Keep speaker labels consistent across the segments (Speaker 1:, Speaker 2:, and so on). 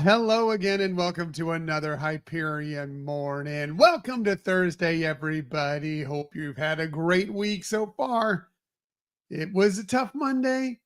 Speaker 1: Hello again, and welcome to another Hyperion Morning. Welcome to Thursday, everybody. Hope you've had a great week so far. It was a tough Monday.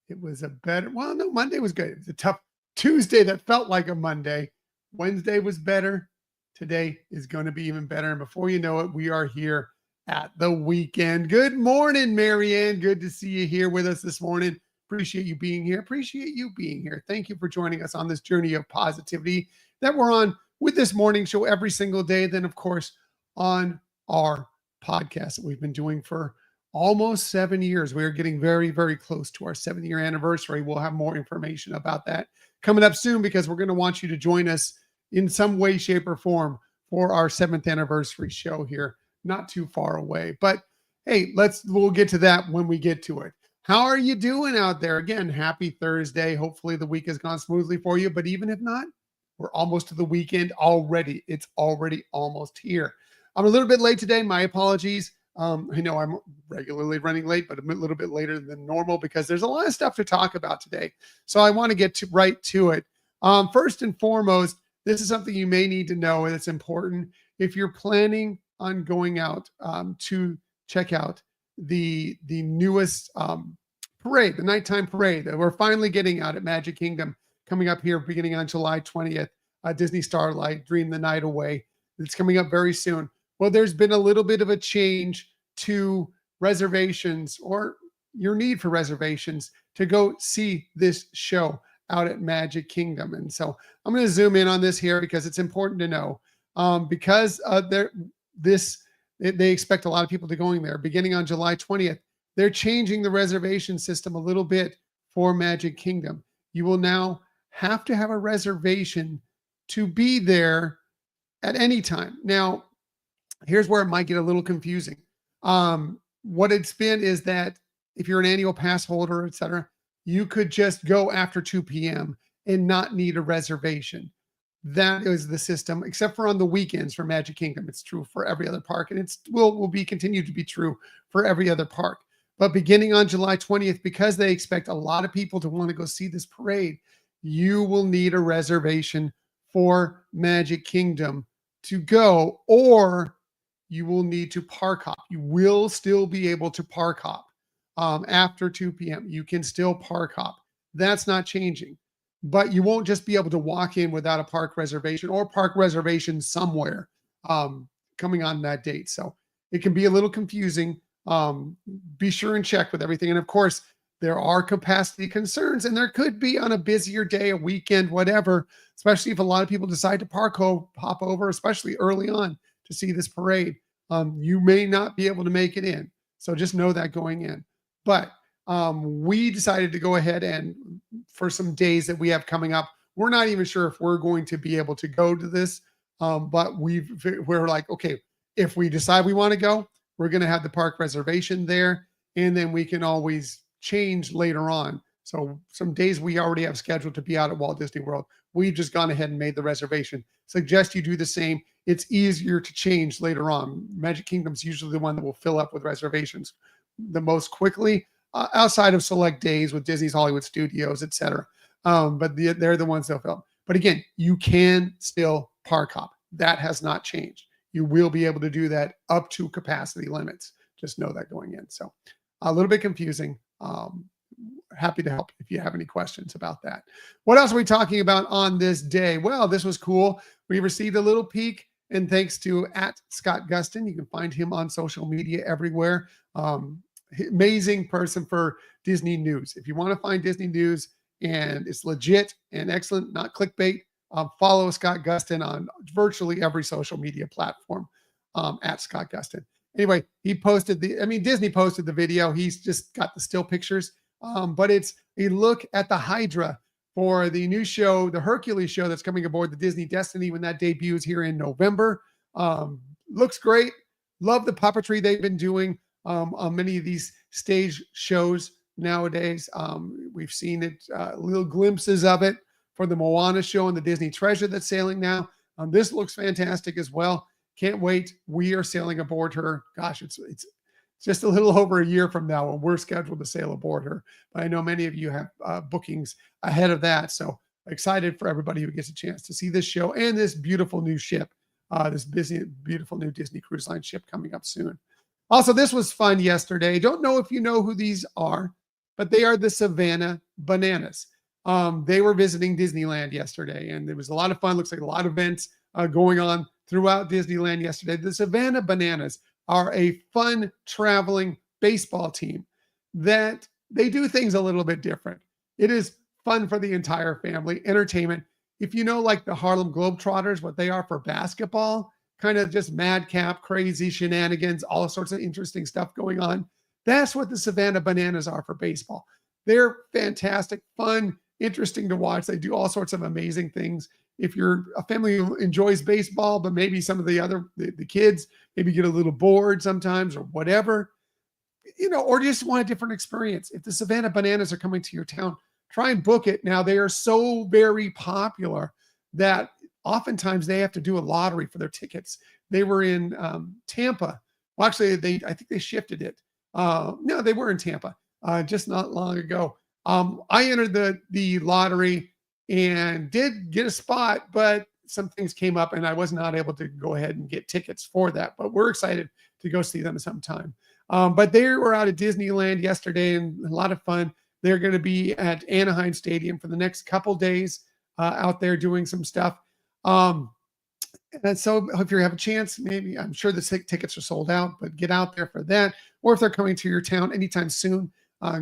Speaker 1: It was a better, well, no, Monday was good. It was a tough Tuesday that felt like a Monday. Wednesday was better. Today is going to be even better. And before you know it, we are here at the weekend. Good morning, Marianne. Good to see you here with us this morning. Appreciate you being here. Appreciate you being here. Thank you for joining us on this journey of positivity that we're on with this morning show every single day. Then, of course, on our podcast that we've been doing for almost 7 years. We are getting very, very close to our 7-year anniversary. We'll have more information about that coming up soon because we're going to want you to join us in some way, shape, or form for our 7th anniversary show here, not too far away. But hey, we'll get to that when we get to it. How are you doing out there? Again, happy Thursday. Hopefully the week has gone smoothly for you, but even if not, we're almost to the weekend already. It's already almost here. I'm a little bit late today. My apologies. I know I'm regularly running late, but I'm a little bit later than normal because there's a lot of stuff to talk about today. So I want to get right to it. First and foremost, this is something you may need to know, and it's important. If you're planning on going out to check out the newest parade, the nighttime parade that we're finally getting out at Magic Kingdom coming up here beginning on July 20th, Disney Starlight, Dream the Night Away. It's coming up very soon. Well, there's been a little bit of a change to reservations or your need for reservations to go see this show out at Magic Kingdom. And so I'm going to zoom in on this here because it's important to know because they expect a lot of people to going there beginning on July 20th. They're changing the reservation system a little bit for Magic Kingdom. You will now have to have a reservation to be there at any time. Now, here's where it might get a little confusing. What it's been is that if you're an annual pass holder, etc., you could just go after 2 p.m. and not need a reservation. That is the system, except for on the weekends for Magic Kingdom. It's true for every other park, and it will be continued to be true for every other park. But beginning on July 20th, because they expect a lot of people to want to go see this parade, you will need a reservation for Magic Kingdom to go, or you will need to park hop. You will still be able to park hop after 2 p.m. You can still park hop. That's not changing. But you won't just be able to walk in without a park reservation or park reservation somewhere coming on that date. So it can be a little confusing. Be sure and check with everything. And of course, there are capacity concerns, and there could be on a busier day, a weekend, whatever, especially if a lot of people decide to hop over, especially early on to see this parade. You may not be able to make it in. So just know that going in. But we decided to go ahead and for some days that we have coming up, we're not even sure if we're going to be able to go to this. But we're like, okay, if we decide we want to go, we're going to have the park reservation there, and then we can always change later on. So some days we already have scheduled to be out at Walt Disney World. We've just gone ahead and made the reservation. Suggest you do the same. It's easier to change later on. Magic Kingdom's usually the one that will fill up with reservations the most quickly, outside of select days with Disney's Hollywood Studios, etc. But they're the ones they'll fill. But again, you can still park hop. That has not changed. You will be able to do that up to capacity limits. Just know that going in. So a little bit confusing. Happy to help if you have any questions about that. What else are we talking about on this day? Well, this was cool. We received a little peek, and thanks to @ScottGustin. You can find him on social media everywhere. Amazing person for Disney news. If you want to find Disney news and it's legit and excellent, not clickbait, follow Scott Gustin on virtually every social media platform @ScottGustin. Anyway, Disney posted the video. He's just got the still pictures, but it's a look at the Hydra for the new show, the Hercules show that's coming aboard the Disney Destiny when that debuts here in November. Looks great. Love the puppetry they've been doing on many of these stage shows nowadays. We've seen it, little glimpses of it for the Moana show and the Disney Treasure that's sailing now. This looks fantastic as well. Can't wait. We are sailing aboard her. Gosh, it's just a little over a year from now when we're scheduled to sail aboard her. But I know many of you have bookings ahead of that. So excited for everybody who gets a chance to see this show and this beautiful new ship, this busy, beautiful new Disney Cruise Line ship coming up soon. Also, this was fun yesterday. Don't know if you know who these are, but they are the Savannah Bananas. They were visiting Disneyland yesterday, and there was a lot of fun. Looks like a lot of events going on throughout Disneyland yesterday. The Savannah Bananas are a fun traveling baseball team that they do things a little bit different. It is fun for the entire family, entertainment. If you know, like the Harlem Globetrotters, what they are for basketball, kind of just madcap, crazy shenanigans, all sorts of interesting stuff going on. That's what the Savannah Bananas are for baseball. They're fantastic, fun, interesting to watch. They do all sorts of amazing things. If you're a family who enjoys baseball, but maybe some of the kids maybe get a little bored sometimes or whatever, or just want a different experience. If the Savannah Bananas are coming to your town, try and book it. Now, they are so very popular that oftentimes they have to do a lottery for their tickets. They were in Tampa. Well, actually, I think they shifted it. No, they were in Tampa just not long ago. I entered the lottery and did get a spot, but some things came up and I was not able to go ahead and get tickets for that. But we're excited to go see them sometime. But they were out at Disneyland yesterday and a lot of fun. They're going to be at Anaheim Stadium for the next couple days out there doing some stuff. And so if you have a chance, maybe I'm sure the tickets are sold out, but get out there for that. Or if they're coming to your town anytime soon,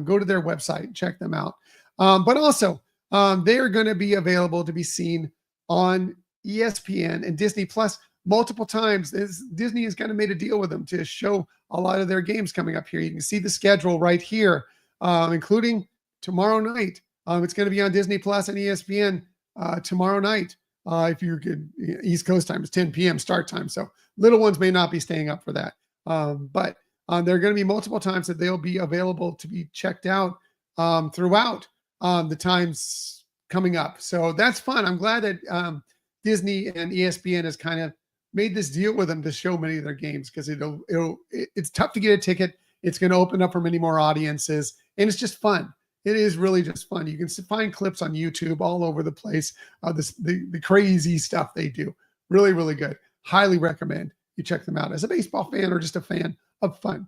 Speaker 1: go to their website and check them out. But also, they are going to be available to be seen on ESPN and Disney Plus multiple times. Disney has kind of made a deal with them to show a lot of their games coming up here. You can see the schedule right here, including tomorrow night. It's going to be on Disney Plus and ESPN tomorrow night. If you could, East Coast time is 10 p.m. start time. So little ones may not be staying up for that. But there are going to be multiple times that they'll be available to be checked out throughout the times coming up. So that's fun. I'm glad that Disney and ESPN has kind of made this deal with them to show many of their games, because it's tough to get a ticket. It's going to open up for many more audiences, and it's just fun. It is really just fun. You can find clips on YouTube all over the place. The crazy stuff they do. Really, really good. Highly recommend you check them out as a baseball fan or just a fan of fun.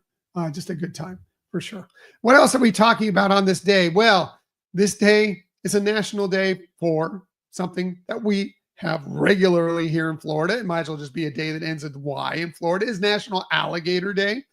Speaker 1: Just a good time for sure. What else are we talking about on this day? Well, this day is a national day for something that we have regularly here in Florida. It might as well just be a day that ends with Y in Florida. Is National Alligator Day.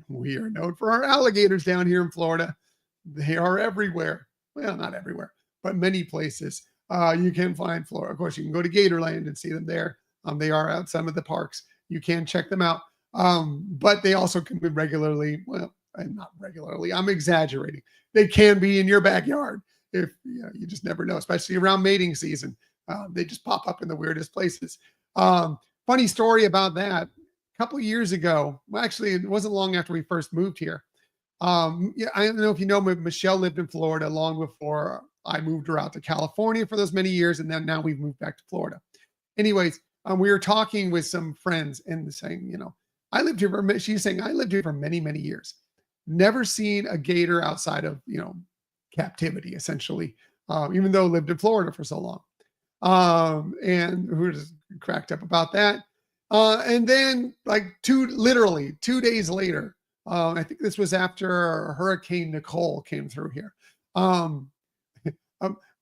Speaker 1: We are known for our alligators down here in Florida. They are everywhere. Well, not everywhere, but many places. You can find Florida. Of course, you can go to Gatorland and see them there. They are out some of the parks. You can check them out. But they also can be regularly, well, not regularly, I'm exaggerating. They can be in your backyard if you just never know, especially around mating season. They just pop up in the weirdest places. Funny story about that. A couple of years ago, well, actually, it wasn't long after we first moved here. I don't know if you know, Michelle lived in Florida long before I moved her out to California for those many years, and then now we've moved back to Florida. Anyways, we were talking with some friends and saying, she's saying, I lived here for many, many years. Never seen a gator outside of, captivity, essentially, even though I lived in Florida for so long. And we were just cracked up about that. And then literally 2 days later, I think this was after Hurricane Nicole came through here.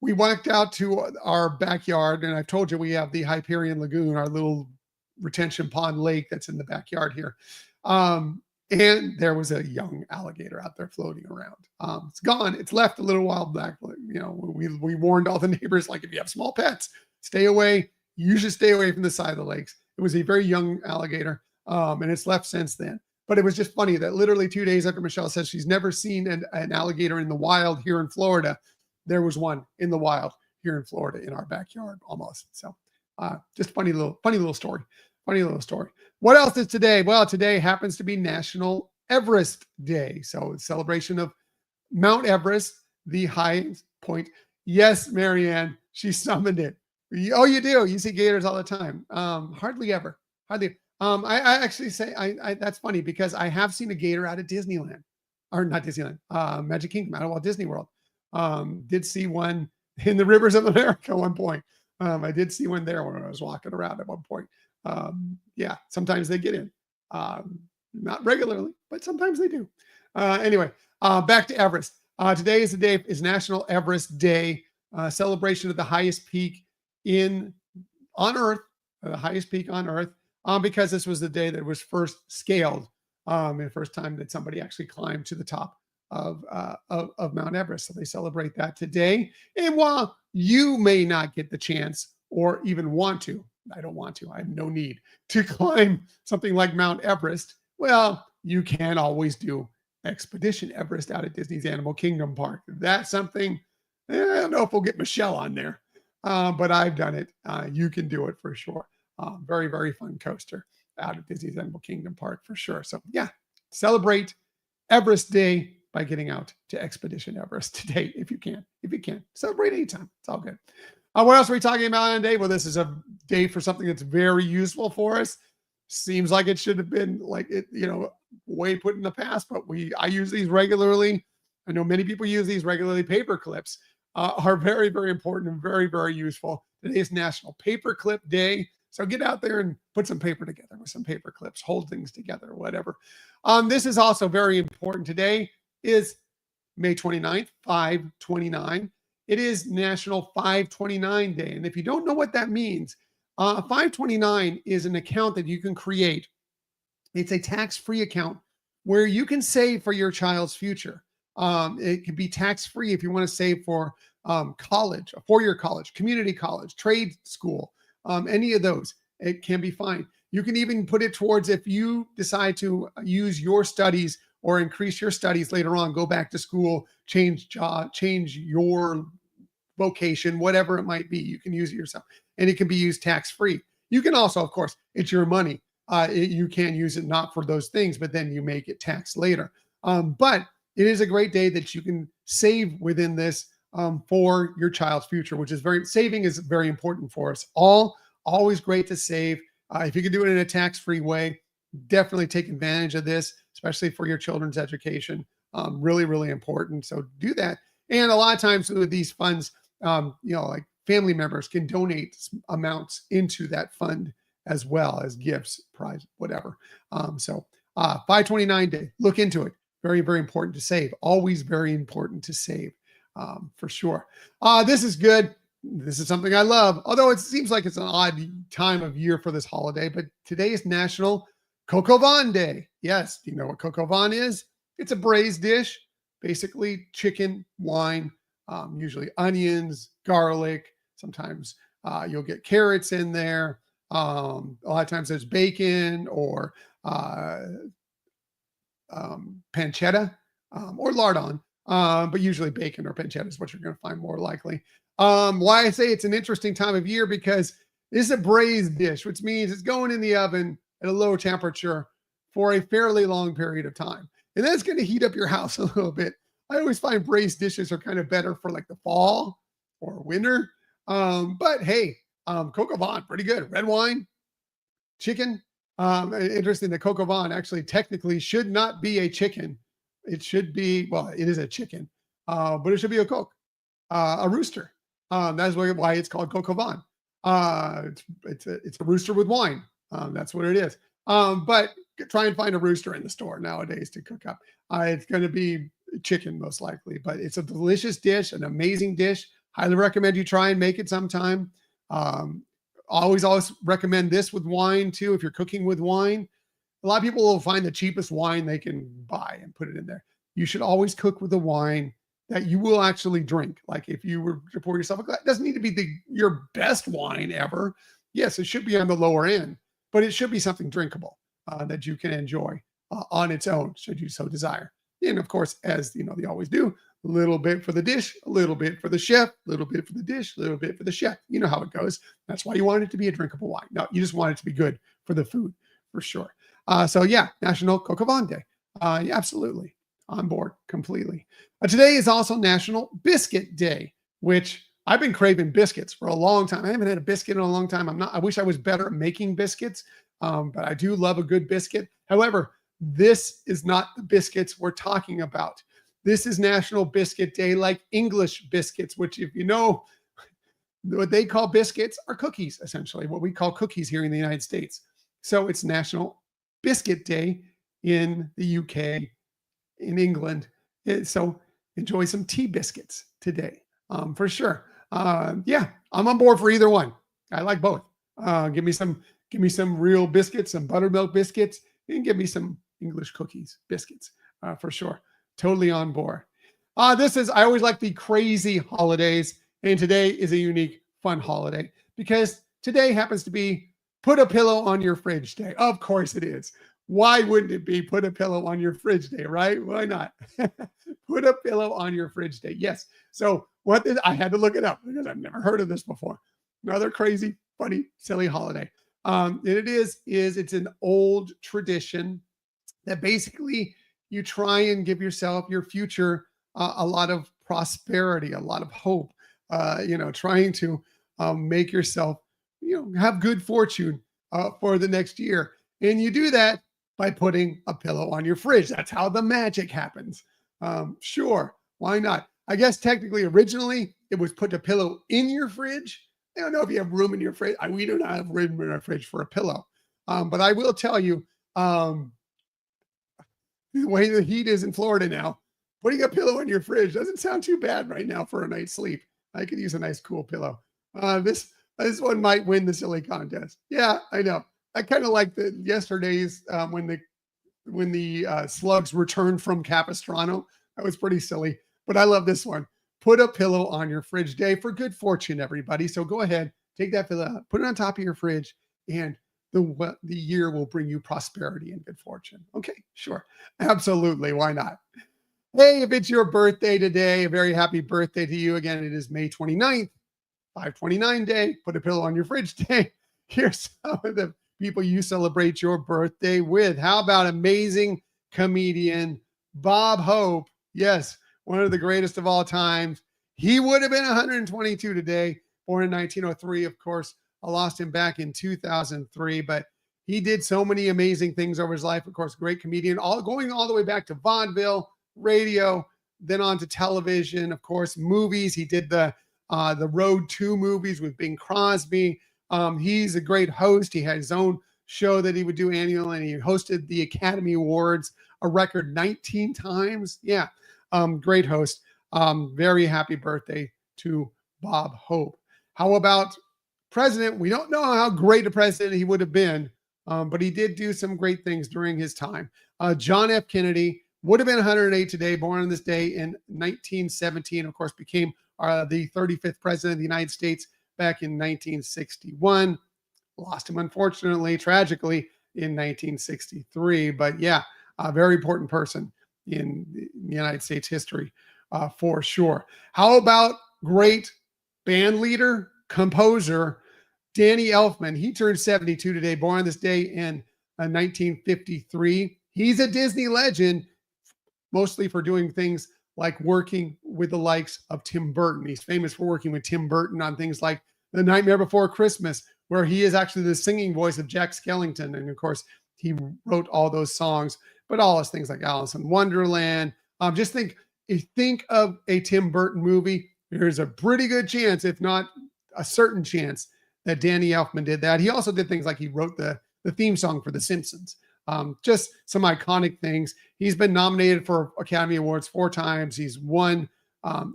Speaker 1: We walked out to our backyard, and I told you we have the Hyperion Lagoon, our little retention pond lake that's in the backyard here. And there was a young alligator out there floating around. It's gone. It's left a little while back. We warned all the neighbors, like, if you have small pets, stay away. You should stay away from the side of the lakes. It was a very young alligator, and it's left since then. But it was just funny that literally 2 days after Michelle says she's never seen an alligator in the wild here in Florida, there was one in the wild here in Florida in our backyard almost. So just funny little story. Funny little story. What else is today? Well, today happens to be National Everest Day. So it's celebration of Mount Everest, the highest point. Yes, Marianne, she summoned it. Oh, you do. You see gators all the time. Hardly ever. Hardly. I actually say that's funny because I have seen a gator out at Disneyland, or not Disneyland, Magic Kingdom, out of Walt Disney World. Did see one in the rivers of America at one point. I did see one there when I was walking around at one point. Yeah, sometimes they get in. Not regularly, but sometimes they do. Anyway, back to Everest. Today is the day is National Everest Day, celebration of the highest peak in on Earth, the highest peak on Earth, because this was the day that it was first scaled, the first time that somebody actually climbed to the top of Mount Everest. So they celebrate that today. And while you may not get the chance or even want to, I don't want to, I have no need to climb something like Mount Everest. Well, you can always do Expedition Everest out at Disney's Animal Kingdom Park. That's something, I don't know if we'll get Michelle on there, but I've done it. You can do it for sure. Very, very fun coaster out at Disney's Animal Kingdom Park for sure. So yeah, celebrate Everest Day by getting out to Expedition Everest today if you can. If you can, celebrate anytime. It's all good. What else are we talking about on a day? Well, this is a day for something that's very useful for us. Seems like it should have been like it, way put in the past, but I use these regularly. I know many people use these regularly. Paper clips are very, very important and very, very useful. Today is National Paperclip Day. So get out there and put some paper together with some paper clips, hold things together, whatever. This is also very important. Today is May 29th, 5/29. It is National 529 Day. And if you don't know what that means, 529 is an account that you can create. It's a tax-free account where you can save for your child's future. It can be tax-free if you want to save for college, a four-year college, community college, trade school, any of those. It can be fine. You can even put it towards if you decide to use your studies or increase your studies later on, go back to school, change job, change your vocation, whatever it might be. You can use it yourself, and it can be used tax-free. You can also, of course, it's your money. You can use it not for those things, but then you may get taxed later. But it is a great day that you can save within this for your child's future, which is saving is very important for us all. Always great to save. If you can do it in a tax-free way, definitely take advantage of this, especially for your children's education. Really, really important. So do that. And a lot of times with these funds, like family members can donate amounts into that fund as well as gifts, prize, whatever. 529 Day, look into it. Very, very important to save. Always very important to save, for sure. This is good. This is something I love, although it seems like it's an odd time of year for this holiday, but today is National Coq au vin Day. Yes, do you know what coq au vin is? It's a braised dish, basically chicken, wine, usually onions, garlic. Sometimes you'll get carrots in there. A lot of times there's bacon or pancetta or lardon, but usually bacon or pancetta is what you're going to find more likely. Why I say it's an interesting time of year because this is a braised dish, which means it's going in the oven at a low temperature for a fairly long period of time. And that's going to heat up your house a little bit. I always find braised dishes are kind of better for like the fall or winter. But hey, coq au vin, pretty good. Red wine, chicken. Interesting that coq au vin actually technically should not be a chicken. It should be, well, it is a chicken, but it should be a coq, a rooster. That's why it's called coq au vin. It's a rooster with wine. That's what it is. But try and find a rooster in the store nowadays to cook up. It's going to be chicken most likely, but it's a delicious dish, an amazing dish. Highly recommend you try and make it sometime. Always recommend this with wine too. If you're cooking with wine, a lot of people will find the cheapest wine they can buy and put it in there. You should always cook with a wine that you will actually drink. Like if you were to pour yourself a glass, it doesn't need to be your best wine ever. Yes, it should be on the lower end, but it should be something drinkable that you can enjoy on its own, should you so desire. And of course, as you know, they always do, a little bit for the dish, a little bit for the chef, a little bit for the dish, a little bit for the chef. You know how it goes. That's why you want it to be a drinkable wine. No, you just want it to be good for the food, for sure. So yeah, National Coq au vin Day. Yeah, absolutely. On board completely. Today is also National Biscuit Day, which I've been craving biscuits for a long time. I haven't had a biscuit in a long time. I wish I was better at making biscuits, but I do love a good biscuit. However, this is not the biscuits we're talking about. This is National Biscuit Day, like English biscuits, which, if you know what they call biscuits, are cookies, essentially, what we call cookies here in the United States. So it's National Biscuit Day in the UK, in England. So enjoy some tea biscuits today, for sure. Yeah, I'm on board for either one. I like both. Give me some real biscuits, some buttermilk biscuits, and give me some English cookies biscuits, for sure. Totally on board. I always like the crazy holidays, and today is a unique, fun holiday because today happens to be Put a Pillow on Your Fridge Day. Of course it is. Why wouldn't it be Put a Pillow on Your Fridge Day, right? Why not? Put a pillow on your fridge day. Yes. So I had to look it up because I've never heard of this before. Another crazy, funny, silly holiday. And it's an old tradition that basically you try and give yourself, your future, a lot of prosperity, a lot of hope, trying to make yourself, have good fortune for the next year. And you do that by putting a pillow on your fridge. That's how the magic happens. Sure, why not? I guess technically, originally, it was put a pillow in your fridge. I don't know if you have room in your fridge. We do not have room in our fridge for a pillow. But I will tell you, the way the heat is in Florida now, putting a pillow in your fridge doesn't sound too bad right now for a night's sleep. I could use a nice cool pillow. This one might win the silly contest. Yeah, I know. I kind of like the yesterday's when the slugs returned from Capistrano. That was pretty silly, but I love this one. Put a pillow on your fridge day for good fortune, everybody. So go ahead, take that pillow, put it on top of your fridge, and the year will bring you prosperity and good fortune. Okay, sure. Absolutely. Why not? Hey, if it's your birthday today, a very happy birthday to you. Again, it is May 29th, 529 day. Put a pillow on your fridge day. Here's some of the people you celebrate your birthday with. How about amazing comedian Bob Hope? Yes, one of the greatest of all times. He would have been 122 today, born in 1903. Of course, I lost him back in 2003, but he did so many amazing things over his life. Of course, great comedian, going all the way back to vaudeville, radio, then on to television, of course, movies. He did the Road 2 movies with Bing Crosby. He's a great host. He had his own show that he would do annually, and he hosted the Academy Awards a record 19 times. Yeah, great host. Very happy birthday to Bob Hope. How about president? We don't know how great a president he would have been, but he did do some great things during his time. John F. Kennedy would have been 108 today, born on this day in 1917. Of course, became the 35th president of the United States back in 1961. Lost him, unfortunately, tragically, in 1963. But yeah, a very important person in the United States history, for sure. How about great band leader, composer, Danny Elfman? He turned 72 today, born on this day in 1953. He's a Disney legend, mostly for doing things like working with the likes of Tim Burton. He's famous for working with Tim Burton on things like The Nightmare Before Christmas, where he is actually the singing voice of Jack Skellington. And of course, he wrote all those songs, but all those things like Alice in Wonderland. Just think of a Tim Burton movie, there's a pretty good chance, if not a certain chance, that Danny Elfman did that. He also did things like he wrote the theme song for The Simpsons. Just some iconic things. He's been nominated for Academy Awards 4 times. He's won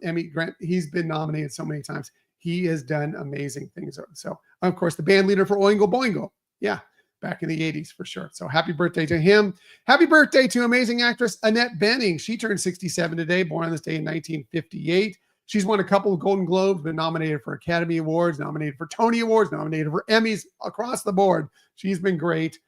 Speaker 1: Emmy Grant. He's been nominated so many times. He has done amazing things. So, of course, the band leader for Oingo Boingo. Yeah, back in the 80s for sure. So happy birthday to him. Happy birthday to amazing actress Annette Bening. She turned 67 today, born on this day in 1958. She's won a couple of Golden Globes, been nominated for Academy Awards, nominated for Tony Awards, nominated for Emmys across the board. She's been great.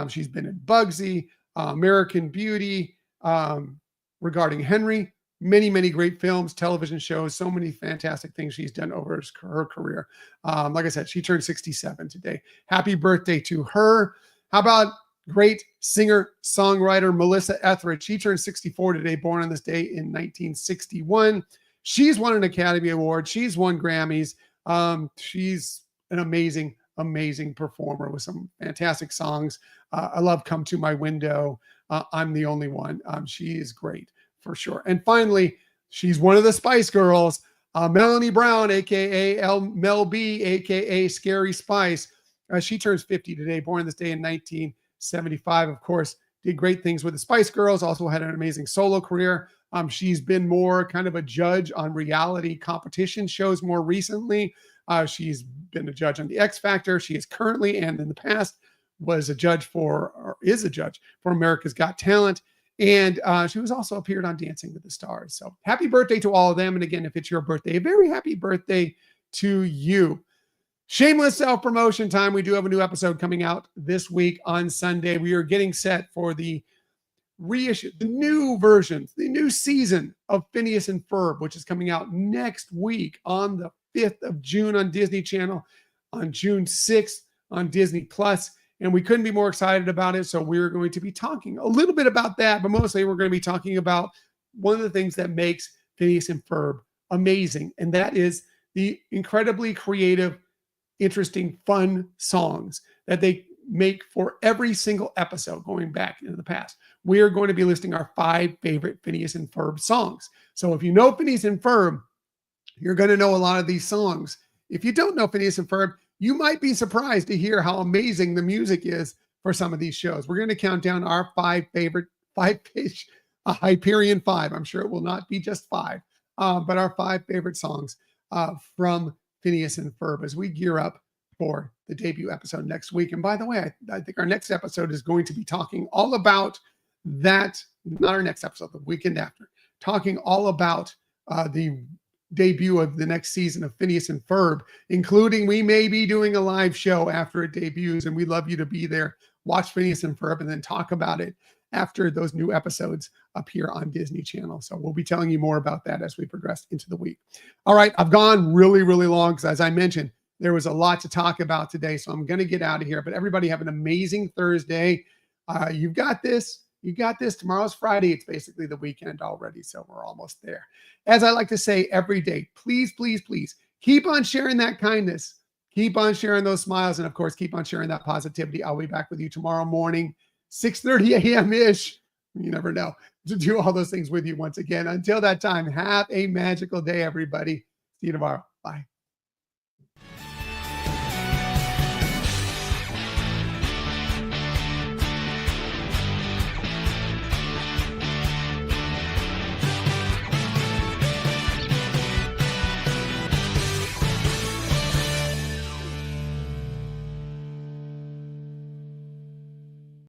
Speaker 1: She's been in Bugsy, American Beauty, Regarding Henry, many, many great films, television shows, so many fantastic things she's done over her career. Like I said, she turned 67 today. Happy birthday to her. How about great singer, songwriter Melissa Etheridge? She turned 64 today, born on this day in 1961. She's won an Academy Award. She's won Grammys. She's an amazing performer with some fantastic songs. I love Come to My Window. I'm the Only One. She is great for sure. And finally, she's one of the Spice Girls, Melanie Brown, aka Mel B, aka Scary Spice. She turns 50 today, born this day in 1975. Of course, did great things with the Spice Girls. Also had an amazing solo career. She's been more kind of a judge on reality competition shows more recently. She's been a judge on the X Factor. She is currently and in the past was a judge for, or is a judge for America's Got Talent. And she was also appeared on Dancing with the Stars. So happy birthday to all of them. And again, if it's your birthday, a very happy birthday to you. Shameless self-promotion time. We do have a new episode coming out this week on Sunday. We are getting set for the reissue, the new versions, the new season of Phineas and Ferb, which is coming out next week on the 5th of June on Disney Channel, on June 6th on Disney Plus. And we couldn't be more excited about it. So we're going to be talking a little bit about that, but mostly we're going to be talking about one of the things that makes Phineas and Ferb amazing. And that is the incredibly creative, interesting, fun songs that they make for every single episode going back into the past. We are going to be listing our 5 favorite Phineas and Ferb songs. So if you know Phineas and Ferb, you're going to know a lot of these songs. If you don't know Phineas and Ferb, you might be surprised to hear how amazing the music is for some of these shows. We're going to count down our 5 favorite, 5-page Hyperion 5. I'm sure it will not be just 5, but our 5 favorite songs from Phineas and Ferb as we gear up for the debut episode next week. And by the way, I think our next episode is going to be talking all about that, not our next episode, the weekend after, talking all about the debut of the next season of Phineas and Ferb, including we may be doing a live show after it debuts, and we'd love you to be there, watch Phineas and Ferb, and then talk about it after those new episodes appear on Disney Channel. So we'll be telling you more about that as we progress into the week. All right, I've gone really, really long because, as I mentioned, there was a lot to talk about today, so I'm going to get out of here. But everybody have an amazing Thursday. You've got this. You got this. Tomorrow's Friday. It's basically the weekend already, so we're almost there. As I like to say every day, please, please, please keep on sharing that kindness. Keep on sharing those smiles. And, of course, keep on sharing that positivity. I'll be back with you tomorrow morning, 6:30 a.m.-ish. You never know, to do all those things with you once again. Until that time, have a magical day, everybody. See you tomorrow. Bye.